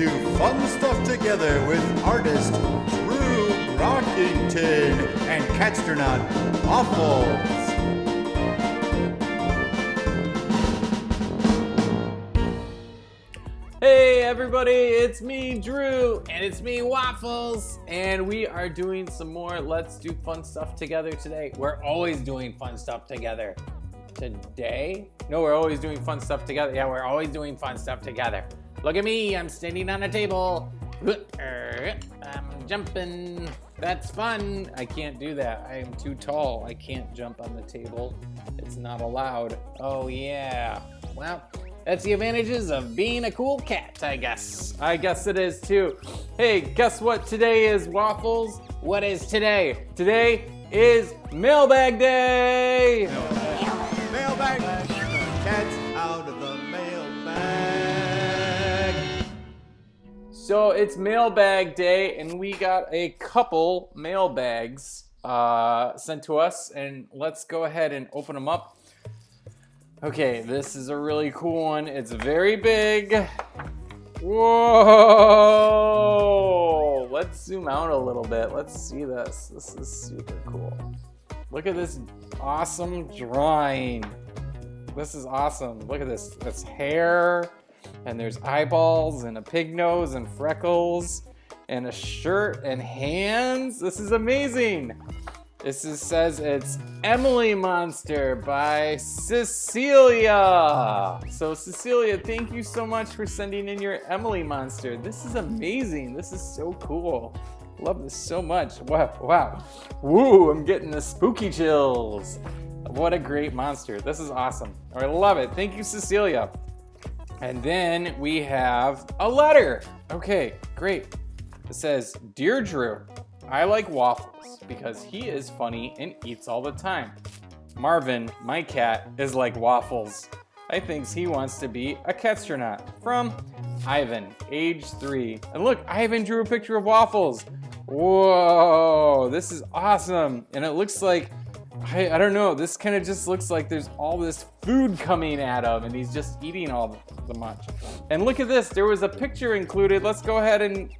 do fun stuff together with artist Drew Rockington and Catstronaut Waffles. Hey everybody, it's me, Drew, and it's me, Waffles, and we are doing some more Let's Do Fun Stuff Together today. We're always doing fun stuff together. Today? No, we're always doing fun stuff together. Yeah, we're always doing fun stuff together. Look at me, I'm standing on a table. I'm jumping. That's fun. I can't do that. I am too tall. I can't jump on the table. It's not allowed. Oh yeah. Well, that's the advantages of being a cool cat, I guess. I guess it is too. Hey, guess what today is, Waffles? What is today? Today is Mailbag Day! Mailbag! Cat's out of the mailbag! So it's Mailbag Day, and we got a couple mailbags sent to us, and let's go ahead and open them up. Okay, this is a really cool one. It's very big. Whoa! Let's zoom out a little bit. Let's see this. This is super cool. Look at this awesome drawing. This is awesome. Look at this. That's hair, and there's eyeballs, and a pig nose, and freckles, and a shirt, and hands. This is amazing. Says it's Emily Monster by Cecilia. So Cecilia, thank you so much for sending in your Emily Monster. This is amazing. This is so cool. Love this so much. Wow. Woo, I'm getting the spooky chills. What a great monster. This is awesome. I love it. Thank you, Cecilia. And then we have a letter. Okay, great. It says, Dear Drew, I like Waffles because he is funny and eats all the time. Marvin, my cat, is like Waffles. I thinks he wants to be a catstronaut. From Ivan, age 3. And look, Ivan drew a picture of Waffles. Whoa, this is awesome. And it looks like, I don't know, this kind of just looks like there's all this food coming at him and he's just eating all the much. And look at this, there was a picture included. Let's go ahead and,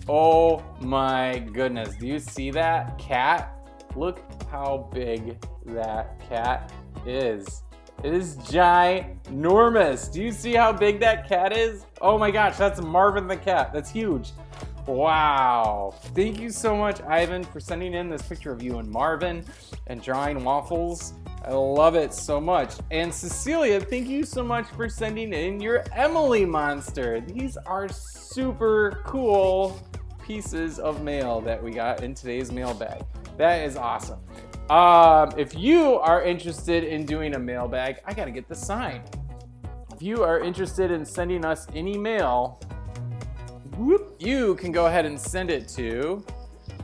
oh my goodness, do you see that cat? Look how big that cat is. It is ginormous. Do you see how big that cat is? Oh my gosh, that's Marvin the cat. That's huge. Wow. Thank you so much, Ivan, for sending in this picture of you and Marvin and drawing Waffles. I love it so much. And Cecilia, thank you so much for sending in your Emily Monster. These are super cool pieces of mail that we got in today's mailbag. That is awesome. If you are interested in doing a mailbag, I gotta get the sign. If you are interested in sending us any mail, you can go ahead and send it to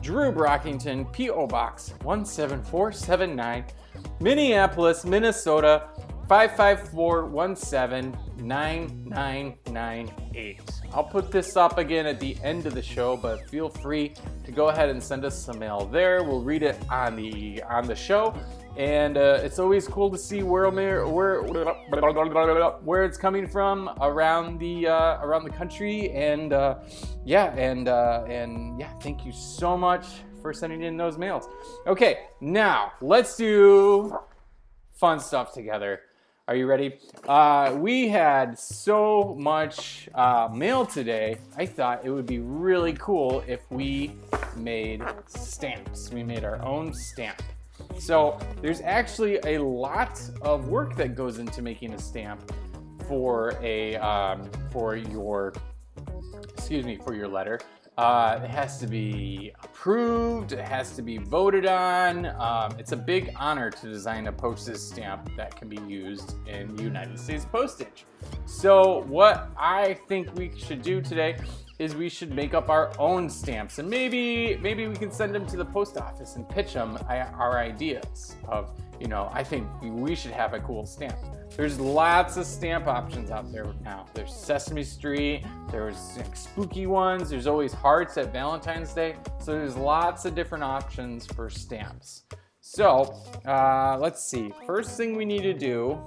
Drew Brockington, P.O. Box 17479, Minneapolis, Minnesota 55417 9998. I'll put this up again at the end of the show, but feel free to go ahead and send us some mail there. We'll read it on the show, and it's always cool to see where it's coming from around the country. And thank you so much for sending in those mails. Okay, now let's do fun stuff together. Are you ready? We had so much mail today. I thought it would be really cool if we made stamps. We made our own stamp. So there's actually a lot of work that goes into making a stamp for your letter. It has to be approved, it has to be voted on. It's a big honor to design a postage stamp that can be used in United States postage. So what I think we should do today is we should make up our own stamps, and maybe we can send them to the post office and pitch them our ideas of, I think we should have a cool stamp. There's lots of stamp options out there now. There's Sesame Street, there's spooky ones, there's always hearts at Valentine's Day. So there's lots of different options for stamps. So let's see, first thing we need to do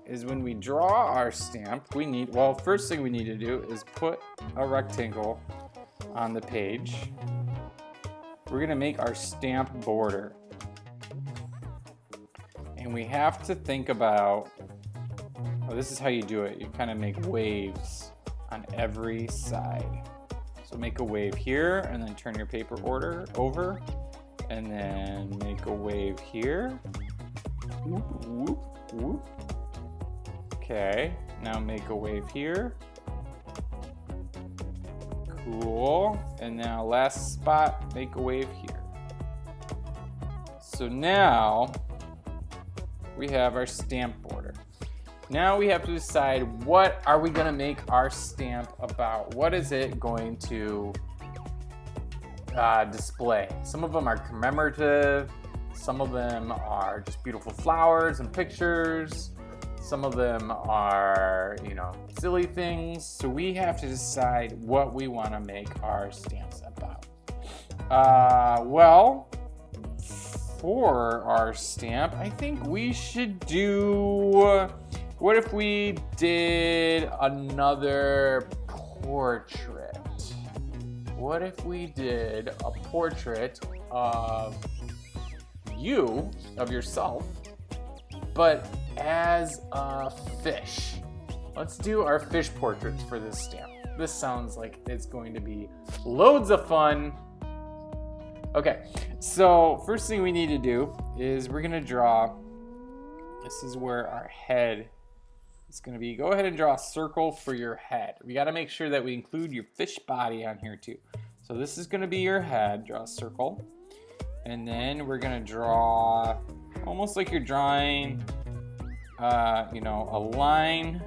is when we draw our stamp, we need, well, first thing we need to do is put a rectangle on the page. We're gonna make our stamp border. And we have to think about, well, this is how you do it. You kind of make waves on every side. So make a wave here and then turn your paper order over and then make a wave here. Whoop, whoop, whoop. Okay, now make a wave here. Cool. And now last spot, make a wave here. So now we have our stamp border. Now we have to decide, what are we gonna make our stamp about? What is it going to display? Some of them are commemorative. Some of them are just beautiful flowers and pictures. Some of them are, you know, silly things. So we have to decide what we want to make our stamps about. Well, for our stamp, I think we should do, what if we did another portrait? What if we did a portrait of you, of yourself, but as a fish? Let's do our fish portraits for this stamp. This sounds like it's going to be loads of fun. Okay, so first thing we need to do is we're gonna draw, this is where our head is gonna be. Go ahead and draw a circle for your head. We gotta make sure that we include your fish body on here too. So this is gonna be your head, draw a circle. And then we're gonna draw, almost like you're drawing, you know, a line,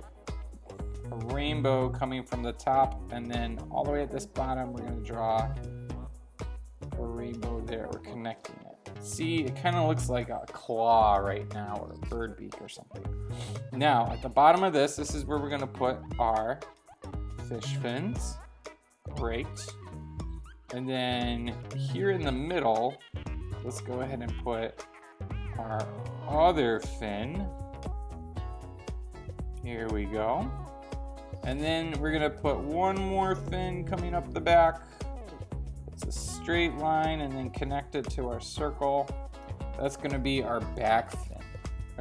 a rainbow coming from the top, and then all the way at this bottom, we're gonna draw a rainbow there. We're connecting it. See, it kind of looks like a claw right now, or a bird beak or something. Now, at the bottom of this is where we're gonna put our fish fins. Great. And then here in the middle, let's go ahead and put our other fin. Here we go. And then we're gonna put one more fin coming up the back. It's a straight line, and then connect it to our circle. That's gonna be our back fin.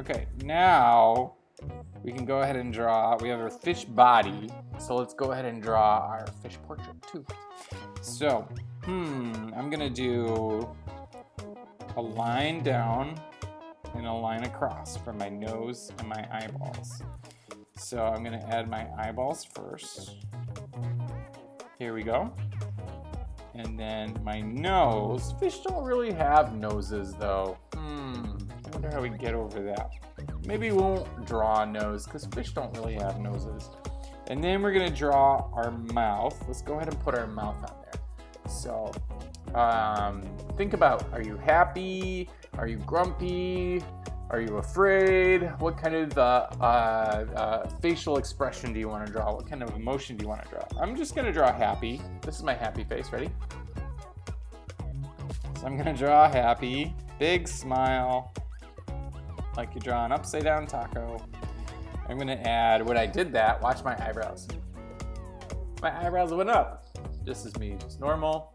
Okay, now we can go ahead and draw, we have our fish body, so let's go ahead and draw our fish portrait too. So, I'm gonna do a line down and a line across for my nose and my eyeballs. So I'm gonna add my eyeballs first. Here we go. And then my nose. Fish don't really have noses though. I wonder how we get over that. Maybe we won't draw a nose because fish don't really have noses. And then we're gonna draw our mouth. Let's go ahead and put our mouth on there. So think about, are you happy? Are you grumpy? Are you afraid? What kind of facial expression do you want to draw? What kind of emotion do you want to draw? I'm just going to draw happy. This is my happy face. Ready? So I'm going to draw happy. Big smile. Like you draw an upside down taco. I'm going to add, when I did that, watch my eyebrows. My eyebrows went up. This is me, just normal.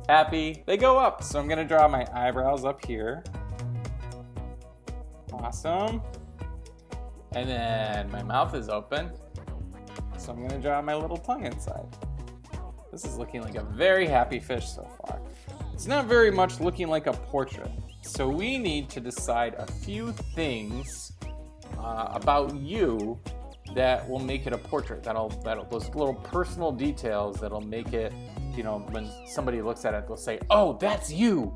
Happy. They go up. So I'm going to draw my eyebrows up here. Awesome. And then my mouth is open. So I'm going to draw my little tongue inside. This is looking like a very happy fish so far. It's not very much looking like a portrait. So we need to decide a few things about you that will make it a portrait. That'll those little personal details that'll make it, you know, when somebody looks at it, they'll say, "Oh, that's you.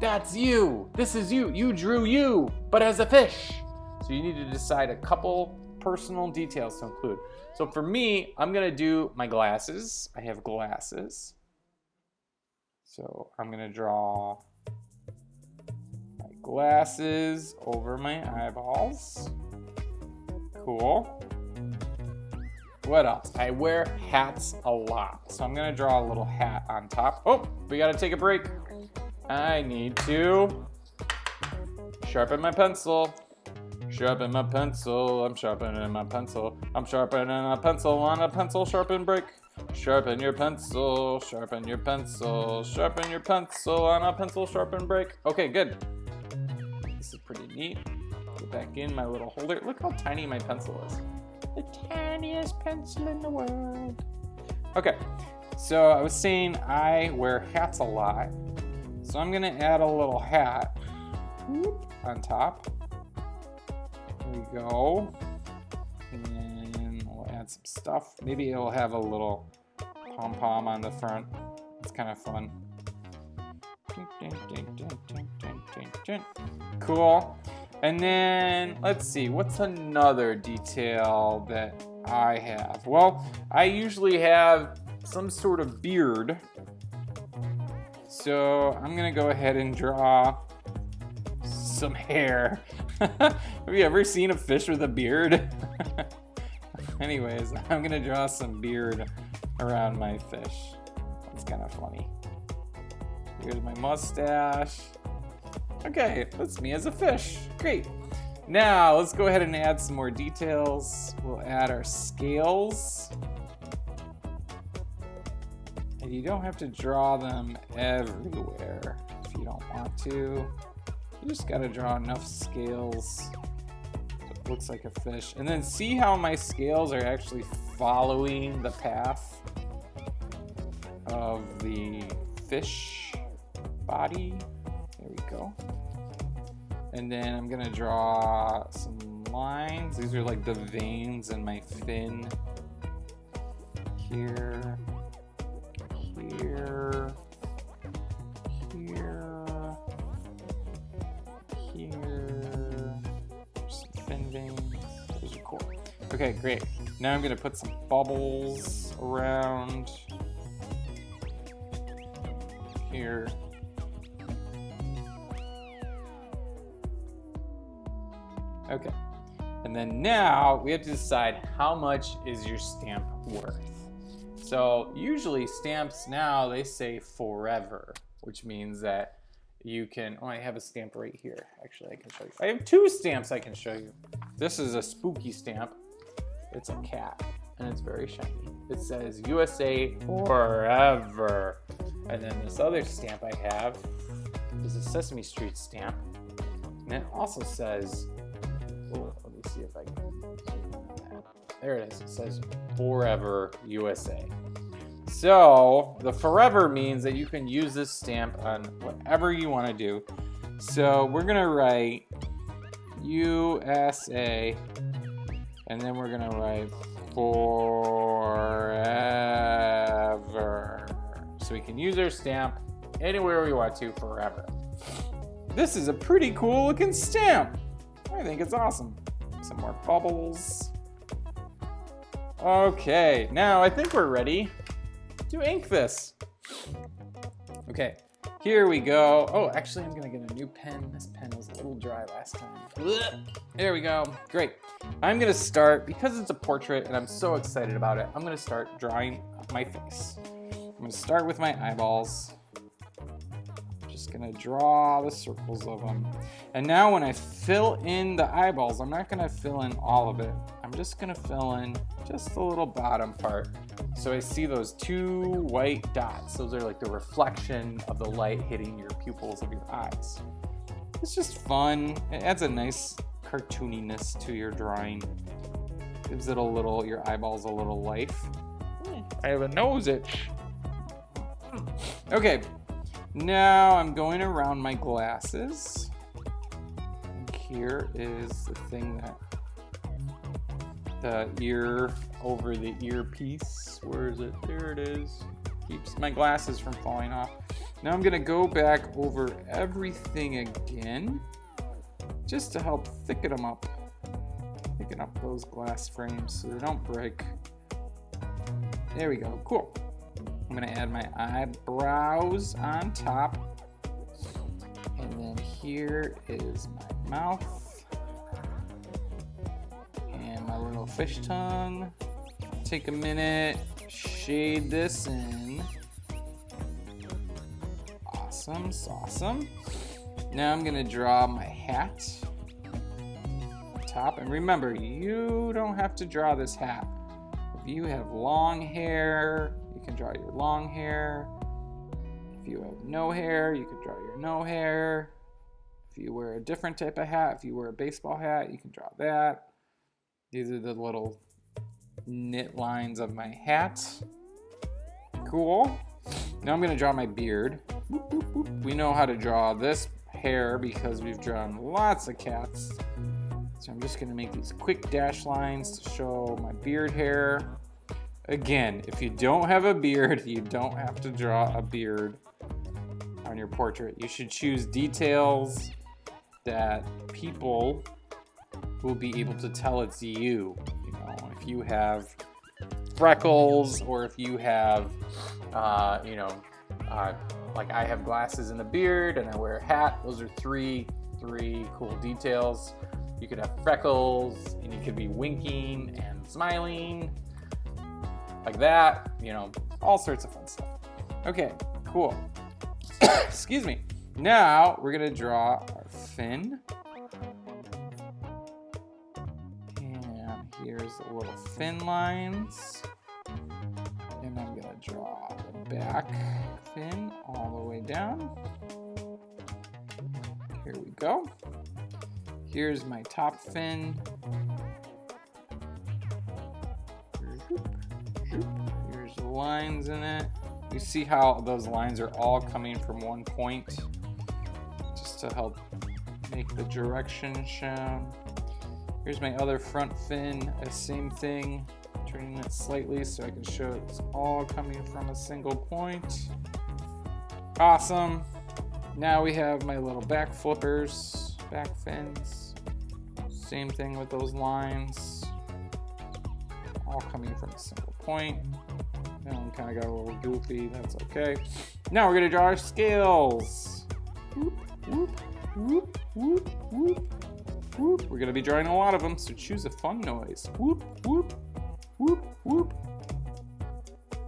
That's you. This is you. You drew you, but as a fish." So you need to decide a couple personal details to include. So for me, I'm gonna do my glasses. I have glasses. So I'm gonna draw my glasses over my eyeballs. Cool. What else? I wear hats a lot. So I'm gonna draw a little hat on top. Oh, we gotta take a break. I need to sharpen my pencil. Sharpen my pencil, I'm sharpening my pencil. I'm sharpening a pencil on a pencil sharpen break. Sharpen your pencil, sharpen your pencil, sharpen your pencil on a pencil sharpen break. Okay, good. This is pretty neat. Put back in my little holder. Look how tiny my pencil is. The tiniest pencil in the world. Okay, so I was saying I wear hats a lot. So I'm gonna add a little hat on top. There we go. And then we'll add some stuff. Maybe it'll have a little pom-pom on the front. It's kind of fun. Cool. And then, let's see, what's another detail that I have? Well, I usually have some sort of beard. So I'm gonna go ahead and draw some hair. Have you ever seen a fish with a beard? Anyways, I'm gonna draw some beard around my fish. That's kind of funny. Here's my mustache. Okay, that's me as a fish. Great. Now, let's go ahead and add some more details. We'll add our scales. And you don't have to draw them everywhere if you don't want to. You just gotta draw enough scales so it looks like a fish. And then see how my scales are actually following the path of the fish body. There we go. And then I'm gonna draw some lines. These are like the veins in my fin. Here, here, here, here. Some fin veins. Those are cool. Okay, great. Now I'm gonna put some bubbles around here. Okay, and then now we have to decide how much is your stamp worth. So usually stamps now, they say forever, which means that you can, oh, I have a stamp right here. Actually, I can show you. I have two stamps I can show you. This is a spooky stamp. It's a cat, and it's very shiny. It says USA Forever. And then this other stamp I have is a Sesame Street stamp. And it also says, oh, let me see if I can zoom in on that. There it is. It says Forever USA. So the forever means that you can use this stamp on whatever you want to do. So we're going to write USA, and then we're going to write forever. So we can use our stamp anywhere we want to forever. This is a pretty cool looking stamp. I think it's awesome. Some more bubbles. Okay, now I think we're ready to ink this. Okay, here we go. Oh, actually I'm gonna get a new pen. This pen was a little dry last time. There we go, great. I'm gonna start, because it's a portrait and I'm so excited about it, I'm gonna start drawing my face. I'm gonna start with my eyeballs. Just gonna draw the circles of them. And now when I fill in the eyeballs, I'm not gonna fill in all of it. I'm just gonna fill in just the little bottom part. So I see those two white dots. Those are like the reflection of the light hitting your pupils of your eyes. It's just fun. It adds a nice cartooniness to your drawing. Gives it a little, your eyeballs a little life. I have a nose itch. Okay, now I'm going around my glasses. And here is the thing that the ear over the earpiece. Where is it? There it is. Keeps my glasses from falling off. Now I'm gonna go back over everything again, just to help thicken them up. Thicken up those glass frames so they don't break. There we go, cool. I'm gonna add my eyebrows on top. And then here is my mouth. And my little fish tongue. Take a minute, shade this in. Awesome, awesome. Now I'm gonna draw my hat. top. And remember, you don't have to draw this hat. If you have long hair, you can draw your long hair. If you have no hair, you can draw your no hair. If you wear a different type of hat, if you wear a baseball hat, you can draw that. These are the little knit lines of my hat. Cool. Now I'm gonna draw my beard. We know how to draw this hair because we've drawn lots of cats. So I'm just gonna make these quick dash lines to show my beard hair. Again, if you don't have a beard, you don't have to draw a beard on your portrait. You should choose details that people will be able to tell it's you. You know, if you have freckles, or if you have, like I have glasses and a beard, and I wear a hat. Those are three cool details. You could have freckles, and you could be winking and smiling, like that. You know, all sorts of fun stuff. Okay, cool. Excuse me. Now we're gonna draw our fin. And here's the little fin lines. And I'm gonna draw the back fin all the way down. Here we go. Here's my top fin. Here's the lines in it. You see how those lines are all coming from one point, just to help make the direction shown. Here's my other front fin, the same thing, turning it slightly so I can show it's all coming from a single point. Awesome. Now we have my little back flippers, back fins. Same thing with those lines, all coming from a single point. That one kind of got a little goofy, that's okay. Now we're gonna draw our scales. Whoop, whoop, whoop, whoop, whoop, whoop. We're gonna be drawing a lot of them, so choose a fun noise. Whoop, whoop, whoop, whoop.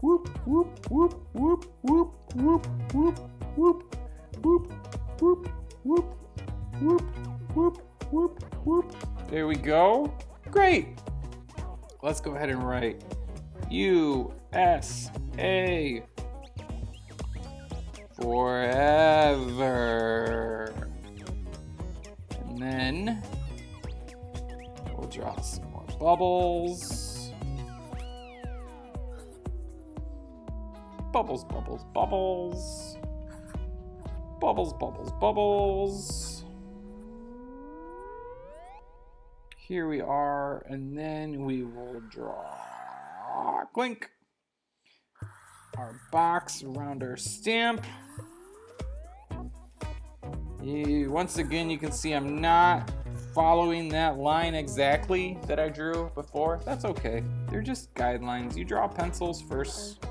Whoop, whoop, whoop, whoop, whoop, whoop, whoop, whoop, whoop, whoop, whoop, whoop, whoop, whoop, whoop. There we go. Great. Let's go ahead and write USA forever. And then we'll draw some more bubbles. Bubbles, bubbles, bubbles. Bubbles, bubbles, bubbles. Here we are, and then we will draw, clink, our box around our stamp. Once again, you can see I'm not following that line exactly that I drew before. That's okay. They're just guidelines. You draw pencils first,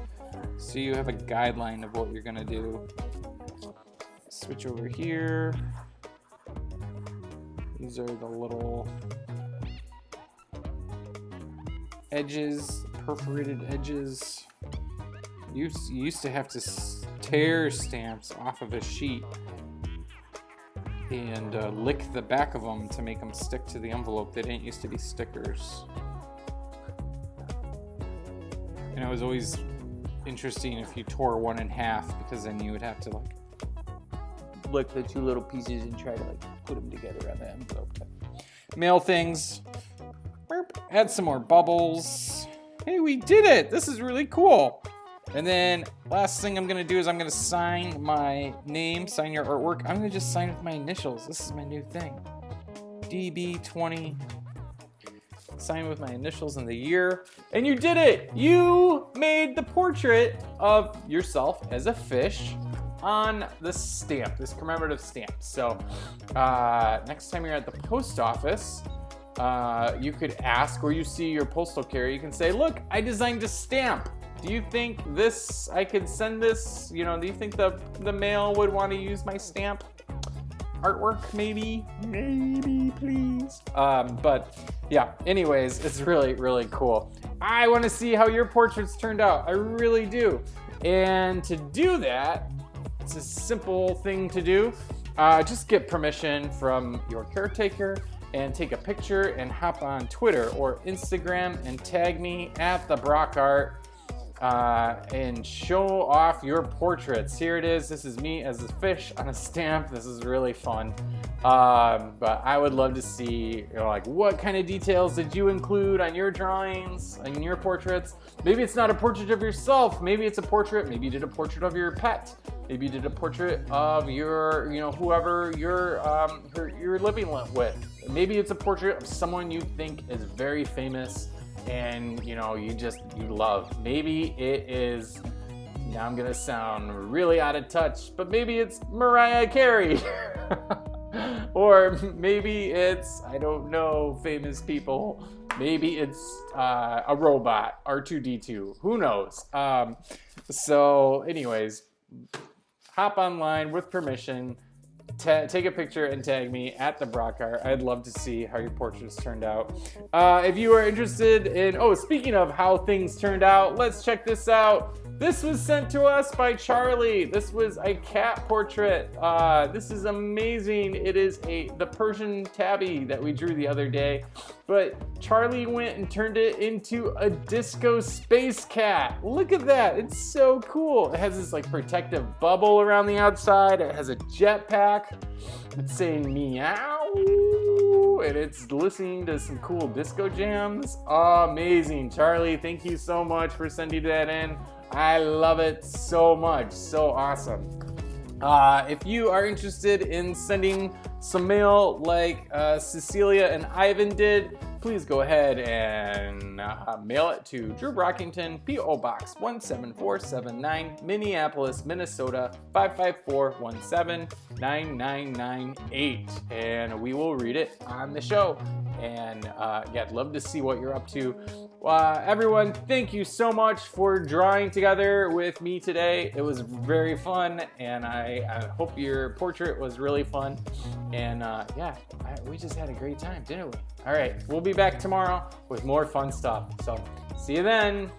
so you have a guideline of what you're gonna do. Switch over here. These are the little edges, perforated edges. You used to have to tear stamps off of a sheet and lick the back of them to make them stick to the envelope. They didn't used to be stickers. And it was always interesting if you tore one in half, because then you would have to like lick the two little pieces and try to like put them together on the envelope. Mail things. Add some more bubbles. Hey, we did it! This is really cool. And then last thing I'm gonna do is I'm gonna sign my name, sign your artwork. I'm gonna just sign with my initials. This is my new thing. DB20. Sign with my initials and the year. And you did it! You made the portrait of yourself as a fish on the stamp, this commemorative stamp. So next time you're at the post office, you could ask, or you see your postal carrier, you can say, look, I designed a stamp. Do you think this, I could send this, you know, do you think the mail would want to use my stamp artwork, maybe? Maybe, please. But yeah, anyways, it's really, really cool. I want to see how your portraits turned out. I really do. And to do that, it's a simple thing to do. Just get permission from your caretaker and take a picture and hop on Twitter or Instagram and tag me at the Brock Art and show off your portraits. Here it is. This is me as a fish on a stamp. This is really fun. But I would love to see, like, what kind of details did you include on your drawings, on your portraits? Maybe it's not a portrait of yourself. Maybe it's a portrait. Maybe you did a portrait of your pet. Maybe you did a portrait of your, whoever you're living with. Maybe it's a portrait of someone you think is very famous and, you love. Maybe it is, now I'm gonna sound really out of touch, but maybe it's Mariah Carey. Or maybe it's, I don't know, famous people. Maybe it's a robot, R2-D2. Who knows? So anyways, hop online with permission. Take a picture and tag me at the Brock Art. I'd love to see how your portraits turned out. If you are interested in, speaking of how things turned out, let's check this out. This was sent to us by Charlie. This was a cat portrait. This is amazing. It is the Persian tabby that we drew the other day, but Charlie went and turned it into a disco space cat. Look at that. It's so cool. It has this like protective bubble around the outside. It has a jetpack. It's saying meow, and it's listening to some cool disco jams. Amazing. Charlie, thank you so much for sending that in. I love it so much. So awesome. If you are interested in sending some mail like Cecilia and Ivan did, please go ahead and mail it to Drew Brockington, P.O. Box 17479, Minneapolis, Minnesota 55417 9998, and we will read it on the show. And I'd love to see what you're up to. Everyone, thank you so much for drawing together with me today. It was very fun, and I hope your portrait was really fun. And we just had a great time, didn't we? All right, we'll be back tomorrow with more fun stuff. So see you then.